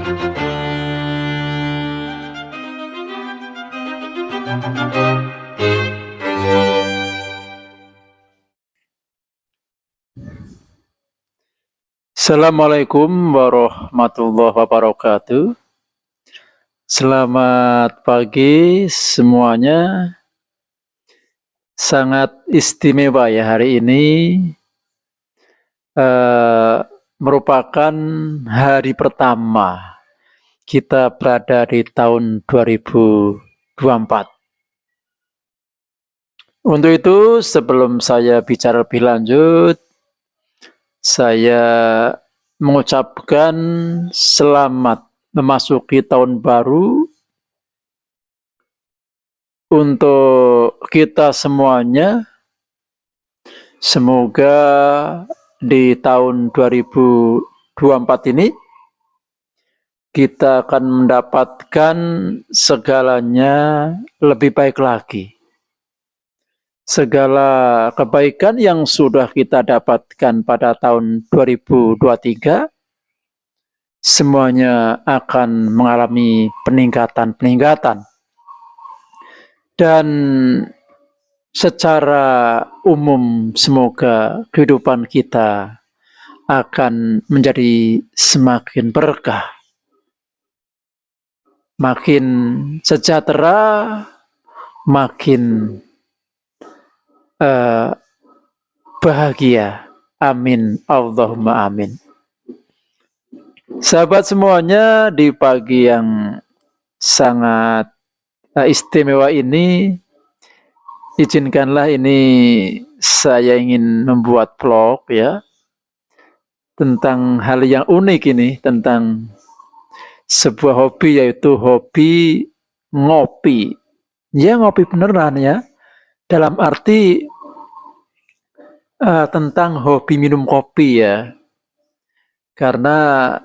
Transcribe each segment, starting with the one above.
Assalamualaikum warahmatullahi wabarakatuh. Selamat pagi semuanya. Sangat istimewa ya hari ini. Merupakan hari pertama kita berada di tahun 2024. Untuk itu, sebelum saya bicara lebih lanjut, saya mengucapkan selamat memasuki tahun baru untuk kita semuanya. Semoga di tahun 2024 ini kita akan mendapatkan segalanya lebih baik lagi. Segala kebaikan yang sudah kita dapatkan pada tahun 2023 semuanya akan mengalami peningkatan. Dan secara umum semoga kehidupan kita akan menjadi semakin berkah, makin sejahtera, makin bahagia. Amin. Allahumma amin. Sahabat semuanya, di pagi yang sangat istimewa ini, izinkanlah ini saya ingin membuat vlog ya tentang hal yang unik ini, tentang sebuah hobi, yaitu hobi ngopi. Ya, ngopi beneran ya, dalam arti tentang hobi minum kopi ya. Karena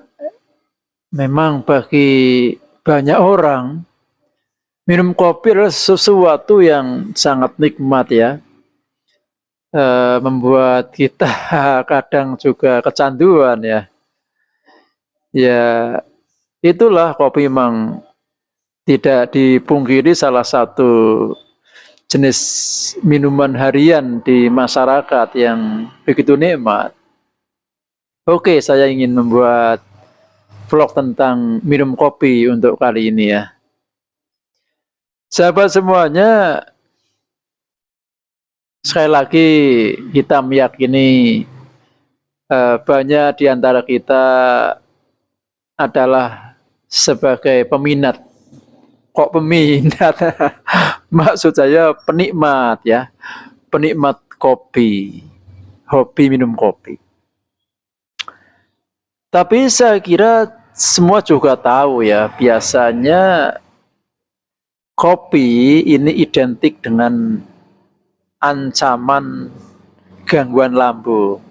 memang bagi banyak orang minum kopi adalah sesuatu yang sangat nikmat ya. Membuat kita kadang juga kecanduan ya. Ya, itulah kopi memang tidak dipungkiri salah satu jenis minuman harian di masyarakat yang begitu nikmat. Oke, saya ingin membuat vlog tentang minum kopi untuk kali ini ya. Sahabat semuanya, sekali lagi kita meyakini banyak di antara kita adalah sebagai peminat. Kok peminat? Maksud saya penikmat ya, penikmat kopi, hobi minum kopi. Tapi saya kira semua juga tahu ya, biasanya kopi ini identik dengan ancaman gangguan lambung.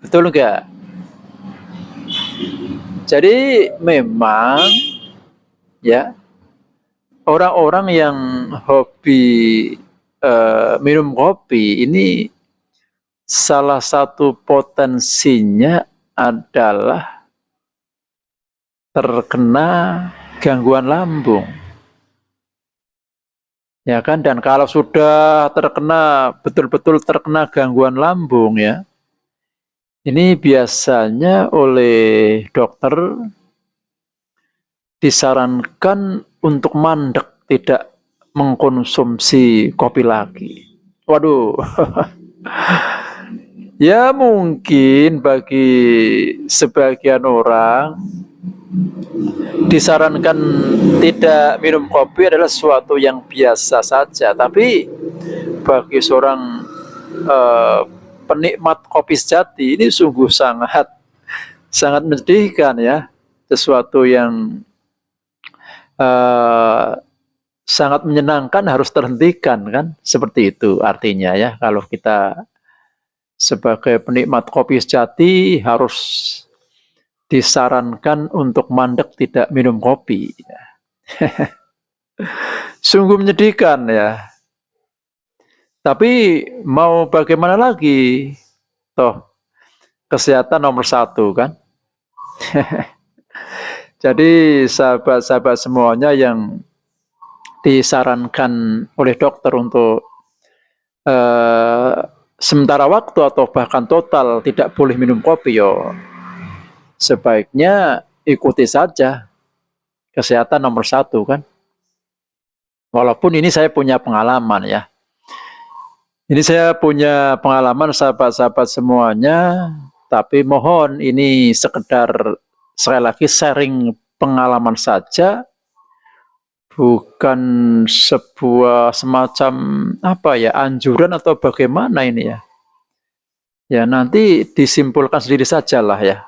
Betul enggak? Jadi memang ya, orang-orang yang hobi minum kopi ini salah satu potensinya adalah terkena gangguan lambung. Ya kan, dan kalau sudah terkena, betul-betul terkena gangguan lambung ya, ini biasanya oleh dokter disarankan untuk mandek, tidak mengkonsumsi kopi lagi. Waduh. Ya mungkin bagi sebagian orang disarankan tidak minum kopi adalah sesuatu yang biasa saja. Tapi bagi seorang penikmat kopi sejati, ini sungguh sangat menyedihkan ya. Sesuatu yang sangat menyenangkan harus terhentikan kan, seperti itu artinya ya. Kalau kita sebagai penikmat kopi sejati harus disarankan untuk mandek, tidak minum kopi. Sungguh menyedihkan ya. Tapi mau bagaimana lagi? Toh kesehatan nomor satu kan. Jadi sahabat-sahabat semuanya yang disarankan oleh dokter untuk sementara waktu atau bahkan total tidak boleh minum kopi, yo sebaiknya ikuti saja. Kesehatan nomor satu kan. Walaupun ini saya punya pengalaman ya. Ini saya punya pengalaman sahabat-sahabat semuanya, tapi mohon ini sekedar sekali lagi sharing pengalaman saja, bukan sebuah semacam apa ya, anjuran atau bagaimana ini ya. Ya nanti disimpulkan sendiri sajalah ya.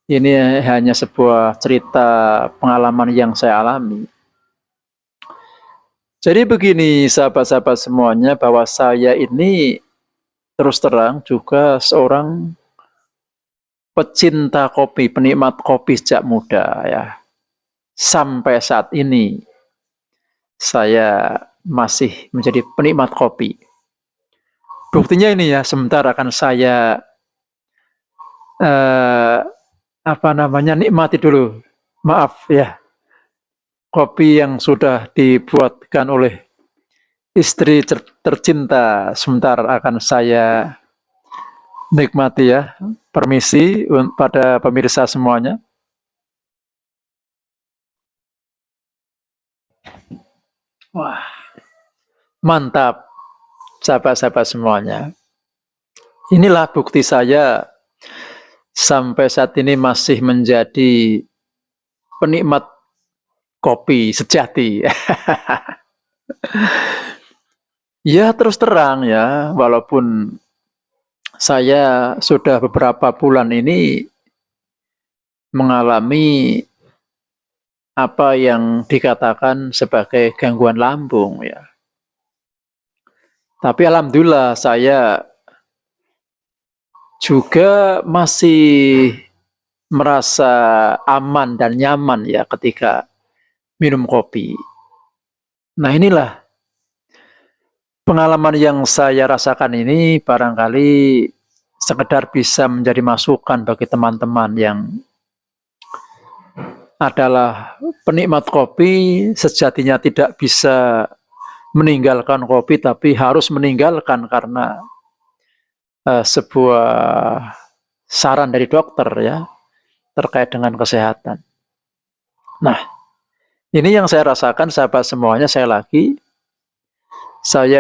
Ini hanya sebuah cerita pengalaman yang saya alami. Jadi begini sahabat-sahabat semuanya, bahwa saya ini terus terang juga seorang pecinta kopi, penikmat kopi sejak muda ya. Sampai saat ini saya masih menjadi penikmat kopi. Buktinya ini ya, sebentar akan saya nikmati dulu. Maaf ya, kopi yang sudah dibuatkan oleh istri tercinta sebentar akan saya nikmati ya. Permisi pada pemirsa semuanya. Wah, mantap sahabat-sahabat semuanya. Inilah bukti saya sampai saat ini masih menjadi penikmat kopi sejati. Ya terus terang ya, walaupun saya sudah beberapa bulan ini mengalami apa yang dikatakan sebagai gangguan lambung ya. Tapi alhamdulillah saya juga masih merasa aman dan nyaman ya ketika minum kopi. Nah inilah pengalaman yang saya rasakan ini barangkali sekedar bisa menjadi masukan bagi teman-teman yang adalah penikmat kopi, sejatinya tidak bisa meninggalkan kopi, tapi harus meninggalkan karena sebuah saran dari dokter ya, terkait dengan kesehatan. Nah, ini yang saya rasakan sahabat semuanya, saya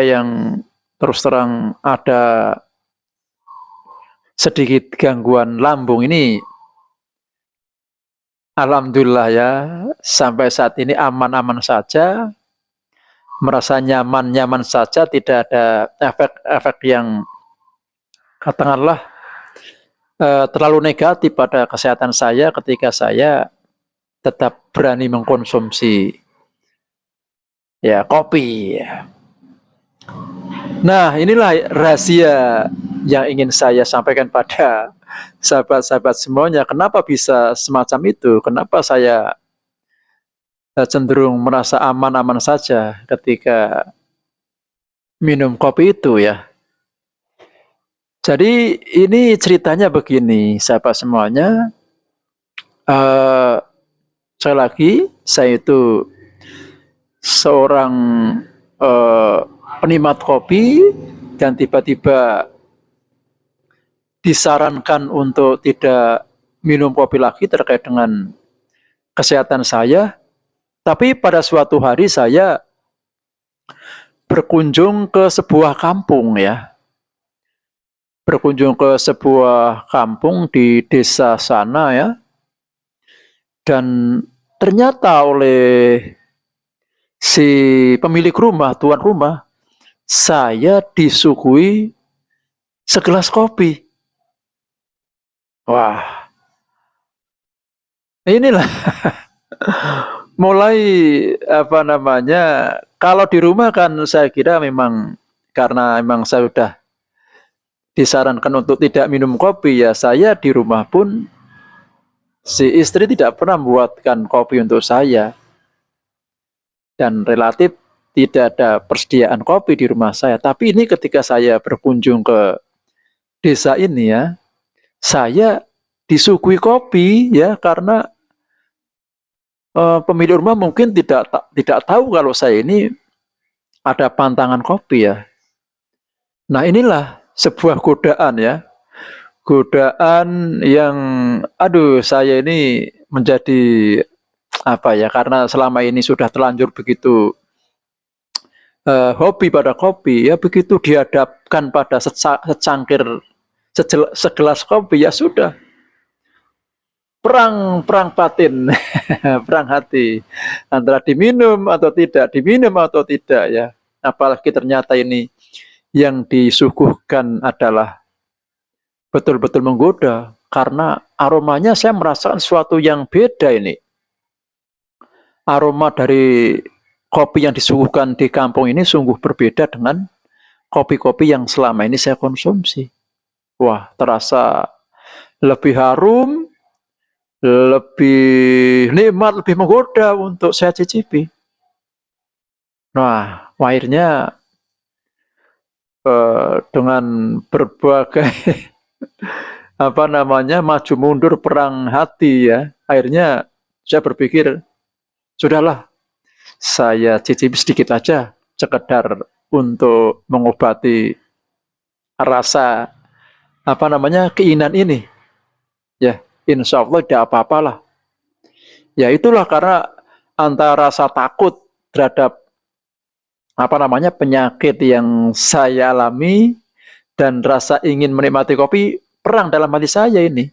yang terus terang ada sedikit gangguan lambung ini, alhamdulillah ya, sampai saat ini aman-aman saja, merasa nyaman-nyaman saja, tidak ada efek-efek yang katakanlah terlalu negatif pada kesehatan saya ketika saya tetap berani mengkonsumsi ya kopi. Nah, inilah rahasia yang ingin saya sampaikan pada sahabat-sahabat semuanya. Kenapa bisa semacam itu? Kenapa saya cenderung merasa aman-aman saja ketika minum kopi itu ya? Jadi ini ceritanya begini, sahabat semuanya. Sekali lagi, saya itu seorang penikmat kopi dan tiba-tiba disarankan untuk tidak minum kopi lagi terkait dengan kesehatan saya. Tapi pada suatu hari saya berkunjung ke sebuah kampung ya. Berkunjung ke sebuah kampung di desa sana ya. Dan ternyata oleh si pemilik rumah, tuan rumah, saya disuguhi segelas kopi. Wah, inilah mulai apa namanya, kalau di rumah kan saya kira memang karena memang saya sudah disarankan untuk tidak minum kopi ya, saya di rumah pun si istri tidak pernah membuatkan kopi untuk saya. Dan relatif tidak ada persediaan kopi di rumah saya. Tapi ini ketika saya berkunjung ke desa ini ya, saya disuguhi kopi ya, karena pemilik rumah mungkin tidak tahu kalau saya ini ada pantangan kopi ya. Nah, inilah sebuah godaan ya. Godaan yang aduh saya ini menjadi apa ya, karena selama ini sudah terlanjur begitu hobi pada kopi ya, begitu dihadapkan pada secangkir segelas kopi ya sudah perang perang batin perang hati antara diminum atau tidak ya, apalagi ternyata ini yang disuguhkan adalah betul-betul menggoda karena aromanya saya merasakan sesuatu yang beda ini. Aroma dari kopi yang disuguhkan di kampung ini sungguh berbeda dengan kopi-kopi yang selama ini saya konsumsi. Wah, terasa lebih harum, lebih nikmat, lebih menggoda untuk saya cicipi. Nah, akhirnya dengan berbagai maju mundur perang hati ya, akhirnya saya berpikir sudahlah, saya cicipi sedikit aja, sekedar untuk mengobati rasa keinginan ini. Ya, insya Allah tidak apa-apalah. Ya itulah karena antara rasa takut terhadap penyakit yang saya alami dan rasa ingin menikmati kopi perang dalam hati saya ini.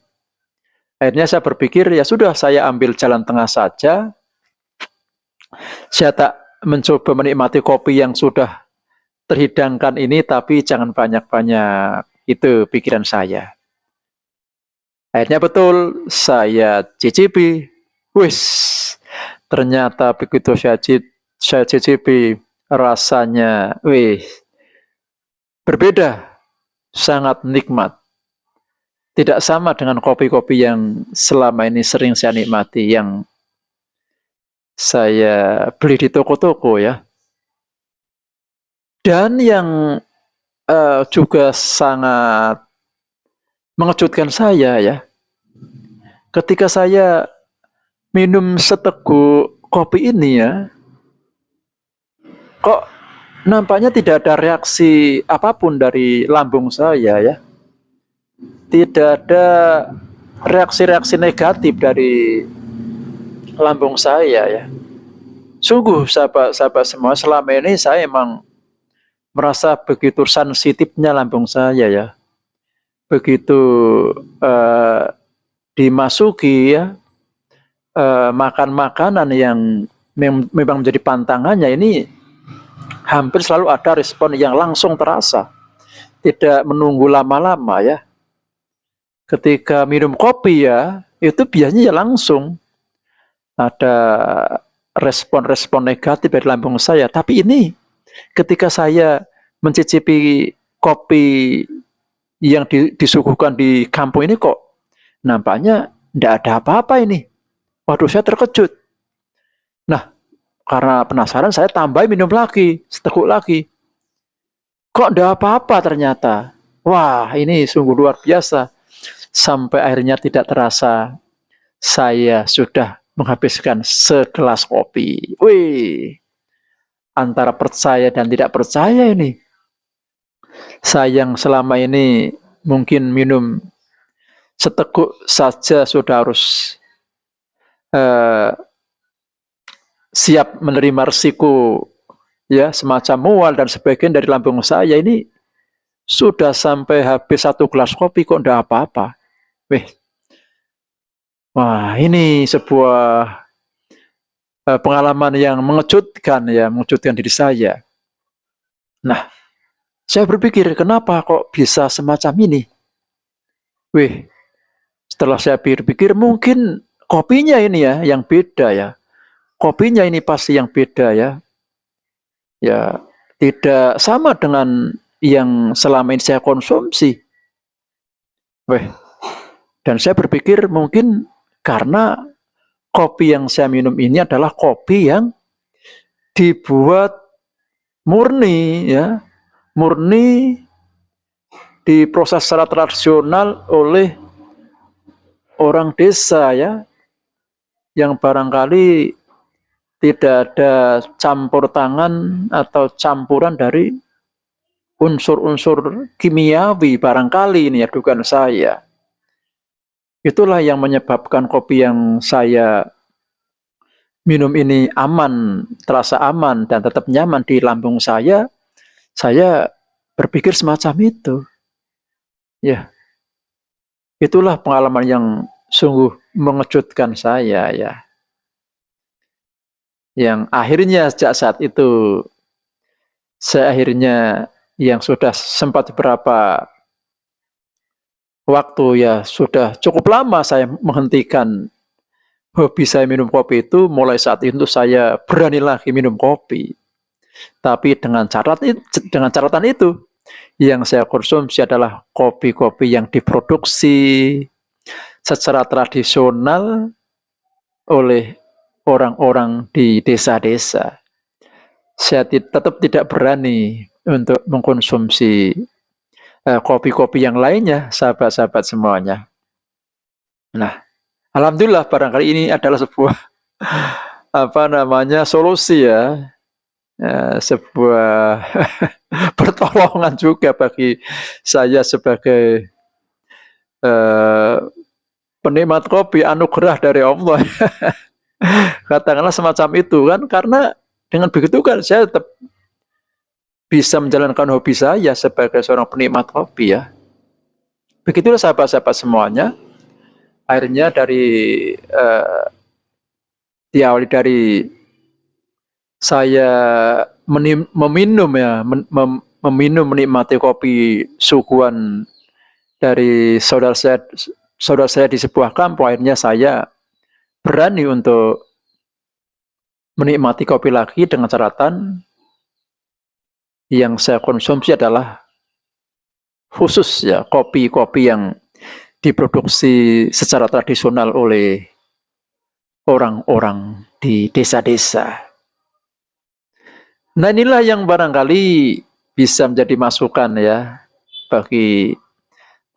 Akhirnya saya berpikir ya sudah, saya ambil jalan tengah saja. Saya tak mencoba menikmati kopi yang sudah terhidangkan ini, tapi jangan banyak-banyak. Itu pikiran saya. Akhirnya betul, saya cicipi. Wis, ternyata begitu saya cicipi, rasanya berbeda, sangat nikmat. Tidak sama dengan kopi-kopi yang selama ini sering saya nikmati, yang saya beli di toko-toko ya. Dan yang juga sangat mengejutkan saya ya, ketika saya minum seteguk kopi ini ya, kok nampaknya tidak ada reaksi apapun dari lambung saya ya. Tidak ada reaksi-reaksi negatif dari lambung saya ya. Sungguh sahabat-sahabat semua, selama ini saya emang merasa begitu sensitifnya lambung saya ya. Begitu dimasuki ya makan makanan yang memang menjadi pantangannya, ini hampir selalu ada respon yang langsung terasa, tidak menunggu lama-lama ya. Ketika minum kopi ya, itu biasanya ya langsung ada respon-respon negatif dari lambung saya. Tapi ini ketika saya mencicipi kopi yang disuguhkan di kampung ini, kok nampaknya tidak ada apa-apa ini. Waduh, saya terkejut. Nah, karena penasaran saya tambah minum lagi, seteguk lagi. Kok tidak apa-apa ternyata. Wah, ini sungguh luar biasa. Sampai akhirnya tidak terasa saya sudah menghabiskan segelas kopi. Wih, antara percaya dan tidak percaya ini. Saya yang selama ini mungkin minum seteguk saja sudah harus siap menerima risiko ya, semacam mual dan sebagainya dari lambung saya, ini sudah sampai habis satu gelas kopi kok tidak apa-apa. Wah, ini sebuah pengalaman yang mengejutkan ya, mengejutkan diri saya. Nah, saya berpikir kenapa kok bisa semacam ini? Setelah saya pikir-pikir mungkin kopinya ini ya yang beda ya. Kopinya ini pasti yang beda ya. Ya, tidak sama dengan yang selama ini saya konsumsi. Dan saya berpikir mungkin karena kopi yang saya minum ini adalah kopi yang dibuat murni ya, murni diproses secara tradisional oleh orang desa ya. yang barangkali tidak ada campur tangan atau campuran dari unsur-unsur kimiawi barangkali, ini ya dugaan saya. Itulah yang menyebabkan kopi yang saya minum ini aman, terasa aman dan tetap nyaman di lambung saya berpikir semacam itu. Ya, itulah pengalaman yang sungguh mengejutkan saya ya. Yang akhirnya sejak saat itu saya akhirnya yang sudah sempat beberapa waktu ya sudah cukup lama saya menghentikan hobi saya minum kopi itu. Mulai saat itu saya berani lagi minum kopi. Tapi dengan catatan itu yang saya konsumsi adalah kopi-kopi yang diproduksi secara tradisional oleh orang-orang di desa-desa. Saya tetap tidak berani untuk mengkonsumsi kopi-kopi yang lainnya, sahabat-sahabat semuanya. Nah, alhamdulillah barangkali ini adalah sebuah solusi ya, sebuah pertolongan juga bagi saya sebagai penikmat kopi, anugerah dari Allah. Katakanlah semacam itu kan, karena dengan begitu kan saya tetap bisa menjalankan hobi saya sebagai seorang penikmat kopi ya. Begitulah sahabat-sahabat semuanya. Akhirnya diawali dari saya meminum menikmati kopi suguhan dari saudara saya di sebuah kampung. Akhirnya saya berani untuk menikmati kopi lagi dengan catatan yang saya konsumsi adalah khusus ya kopi-kopi yang diproduksi secara tradisional oleh orang-orang di desa-desa. Nah, inilah yang barangkali bisa menjadi masukan ya bagi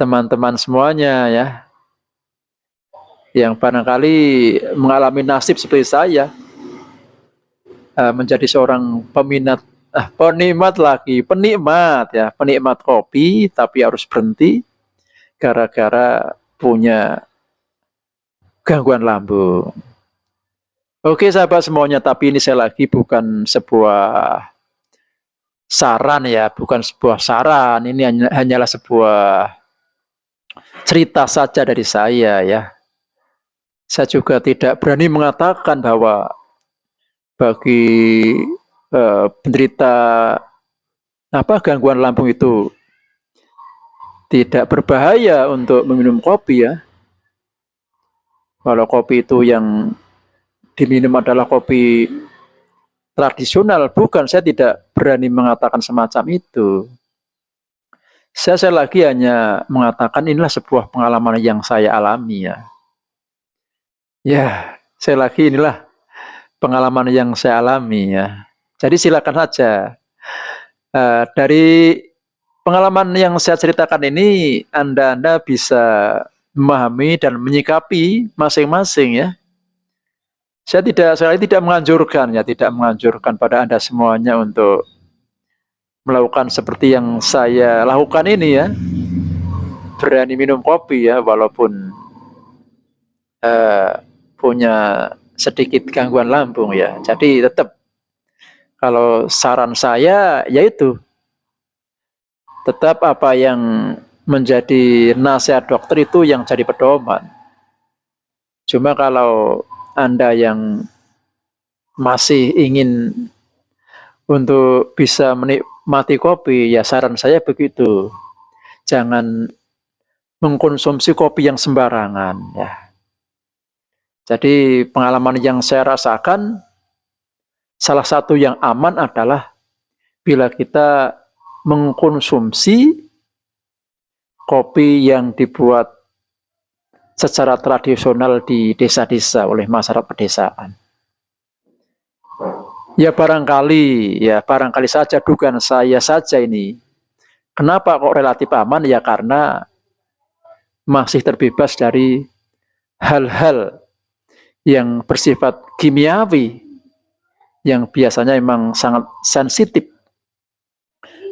teman-teman semuanya ya, yang barangkali mengalami nasib seperti saya, menjadi seorang penikmat kopi, tapi harus berhenti gara-gara punya gangguan lambung. Oke sahabat semuanya, tapi ini saya lagi bukan sebuah saran ya, bukan sebuah saran, ini hanyalah sebuah cerita saja dari saya ya. Saya juga tidak berani mengatakan bahwa bagi penderita gangguan lambung itu tidak berbahaya untuk meminum kopi ya. Kalau kopi itu yang diminum adalah kopi tradisional, bukan, saya tidak berani mengatakan semacam itu. Saya lagi hanya mengatakan inilah sebuah pengalaman yang saya alami ya. Ya, saya lagi inilah pengalaman yang saya alami ya. Jadi silakan saja. Dari pengalaman yang saya ceritakan ini, Anda bisa memahami dan menyikapi masing-masing ya. Saya tidak menganjurkan ya, tidak menganjurkan pada Anda semuanya untuk melakukan seperti yang saya lakukan ini ya. Berani minum kopi ya, walaupun punya sedikit gangguan lambung ya. Jadi tetap, kalau saran saya yaitu tetap apa yang menjadi nasihat dokter itu yang jadi pedoman. Cuma kalau Anda yang masih ingin untuk bisa menikmati kopi, ya saran saya begitu. Jangan mengkonsumsi kopi yang sembarangan ya. Jadi pengalaman yang saya rasakan, salah satu yang aman adalah bila kita mengkonsumsi kopi yang dibuat secara tradisional di desa-desa oleh masyarakat pedesaan. Ya barangkali saja dugaan saya saja ini. Kenapa kok relatif aman? Ya karena masih terbebas dari hal-hal yang bersifat kimiawi, yang biasanya memang sangat sensitif,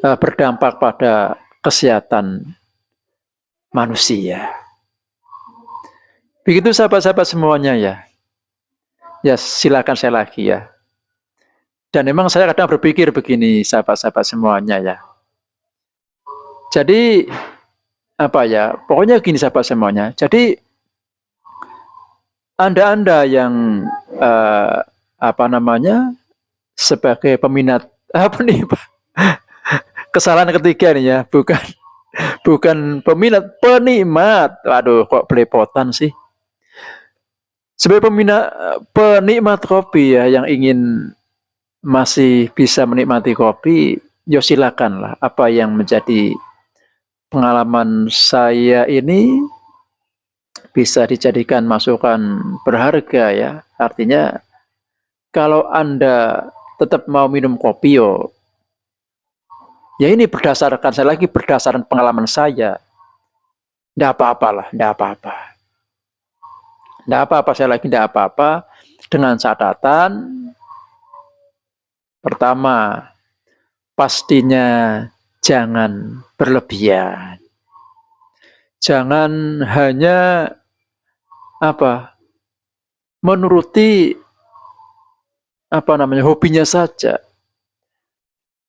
berdampak pada kesehatan manusia. Begitu sahabat-sahabat semuanya ya. Ya silakan saya lagi ya. Dan memang saya kadang berpikir begini sahabat-sahabat semuanya ya. Jadi apa ya? Pokoknya gini sahabat semuanya. Jadi Anda yang apa namanya? Sebagai peminat apa nih Pak? Kesalahan ketiga nih ya, bukan peminat, penikmat. Waduh, kok belepotan sih. Sebagai penikmat kopi ya yang ingin masih bisa menikmati kopi, ya silakanlah. Apa yang menjadi pengalaman saya ini bisa dijadikan masukan berharga ya. Artinya kalau Anda tetap mau minum kopi ya ini berdasarkan pengalaman saya. Tidak apa-apalah, tidak apa-apa. Tidak apa-apa, saya lagi tidak apa-apa. Dengan catatan, pertama, pastinya jangan berlebihan. Jangan hanya menuruti hobinya saja.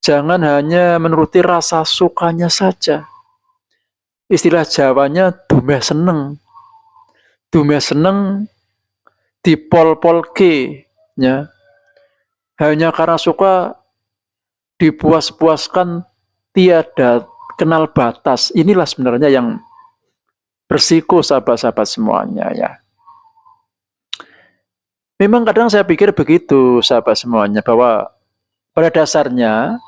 Jangan hanya menuruti rasa sukanya saja. Istilah Jawanya dumeh seneng. Dumeh seneng dipol-polke ya. Hanya karena suka dipuas-puaskan tiada kenal batas. Inilah sebenarnya yang bersiko sahabat-sahabat semuanya ya. Memang kadang saya pikir begitu sahabat semuanya, bahwa pada dasarnya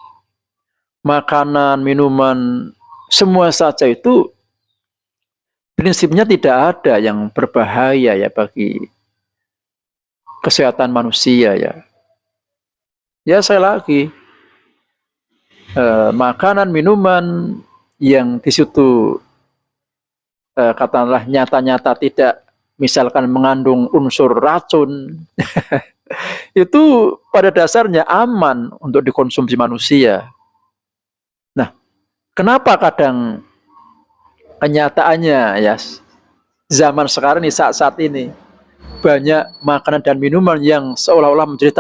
makanan, minuman, semua saja itu prinsipnya tidak ada yang berbahaya ya bagi kesehatan manusia ya. Ya saya lagi, makanan, minuman yang di situ katakanlah nyata-nyata tidak misalkan mengandung unsur racun, itu pada dasarnya aman untuk dikonsumsi manusia. Nah, kenapa kadang kenyataannya ya zaman sekarang ini, saat ini banyak makanan dan minuman yang seolah-olah menjadi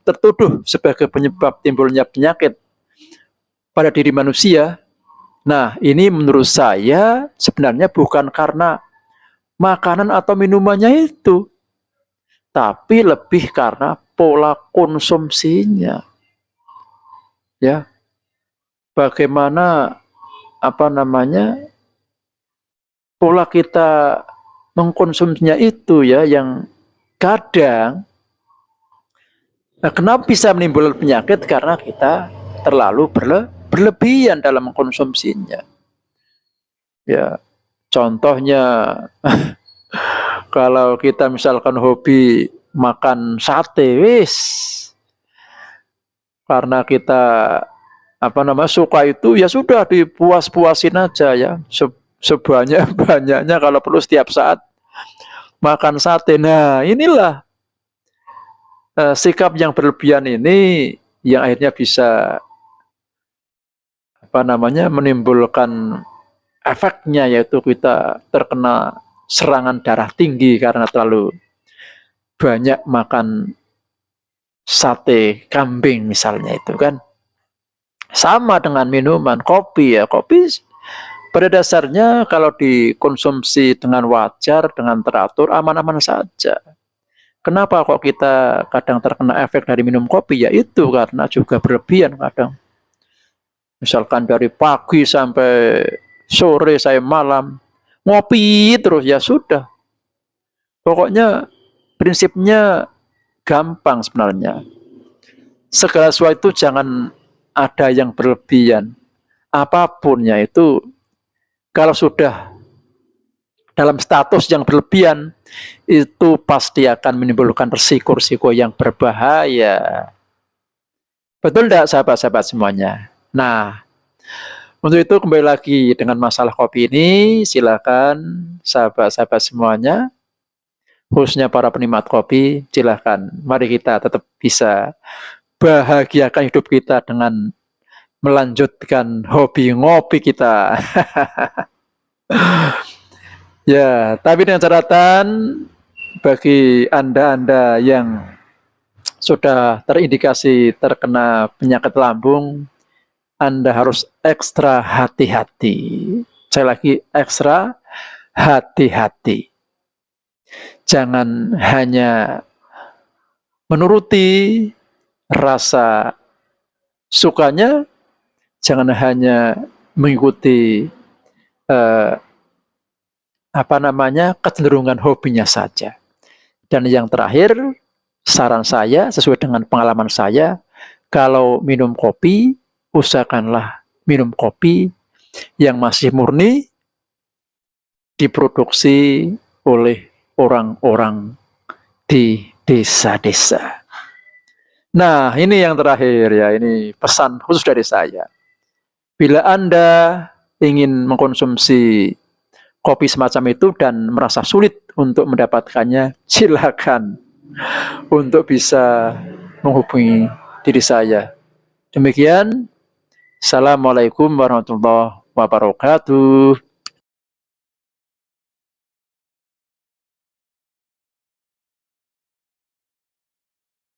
tertuduh sebagai penyebab timbulnya penyakit pada diri manusia. Nah, ini menurut saya sebenarnya bukan karena makanan atau minumannya itu, tapi lebih karena pola konsumsinya. Ya. Bagaimana pola kita mengkonsumsinya itu ya, yang kadang kenapa bisa menimbulkan penyakit? Karena kita terlalu berlebihan dalam mengkonsumsinya. Ya, contohnya kalau kita misalkan hobi makan sate, karena kita suka itu, ya sudah dipuas-puasin aja ya, sebanyak-banyaknya, kalau perlu setiap saat makan sate. Nah, inilah sikap yang berlebihan ini yang akhirnya bisa menimbulkan efeknya, yaitu kita terkena serangan darah tinggi karena terlalu banyak makan sate kambing misalnya itu kan. Sama dengan minuman, kopi ya. Kopi pada dasarnya kalau dikonsumsi dengan wajar, dengan teratur, aman-aman saja. Kenapa kok kita kadang terkena efek dari minum kopi? Ya itu karena juga berlebihan kadang. Misalkan dari pagi sampai sore, saya malam ngopi terus, ya sudah. Pokoknya prinsipnya gampang sebenarnya. Segala sesuatu jangan ada yang berlebihan. Apapun ya itu, kalau sudah dalam status yang berlebihan, itu pasti akan menimbulkan risiko-risiko yang berbahaya. Betul tidak sahabat-sahabat semuanya? Nah, untuk itu kembali lagi dengan masalah kopi ini, silakan sahabat-sahabat semuanya khususnya para penikmat kopi, silahkan mari kita tetap bisa bahagiakan hidup kita dengan melanjutkan hobi ngopi kita. Ya, tapi dengan catatan bagi Anda-Anda yang sudah terindikasi terkena penyakit lambung, Anda harus ekstra hati-hati. Saya lagi ekstra hati-hati. Jangan hanya menuruti rasa sukanya, jangan hanya mengikuti kecenderungan hobinya saja. Dan yang terakhir, saran saya sesuai dengan pengalaman saya, kalau minum kopi, usahakanlah minum kopi yang masih murni diproduksi oleh orang-orang di desa-desa. Nah, ini yang terakhir ya, ini pesan khusus dari saya. Bila Anda ingin mengkonsumsi kopi semacam itu dan merasa sulit untuk mendapatkannya, silakan untuk bisa menghubungi diri saya. Demikian, Assalamualaikum warahmatullahi wabarakatuh.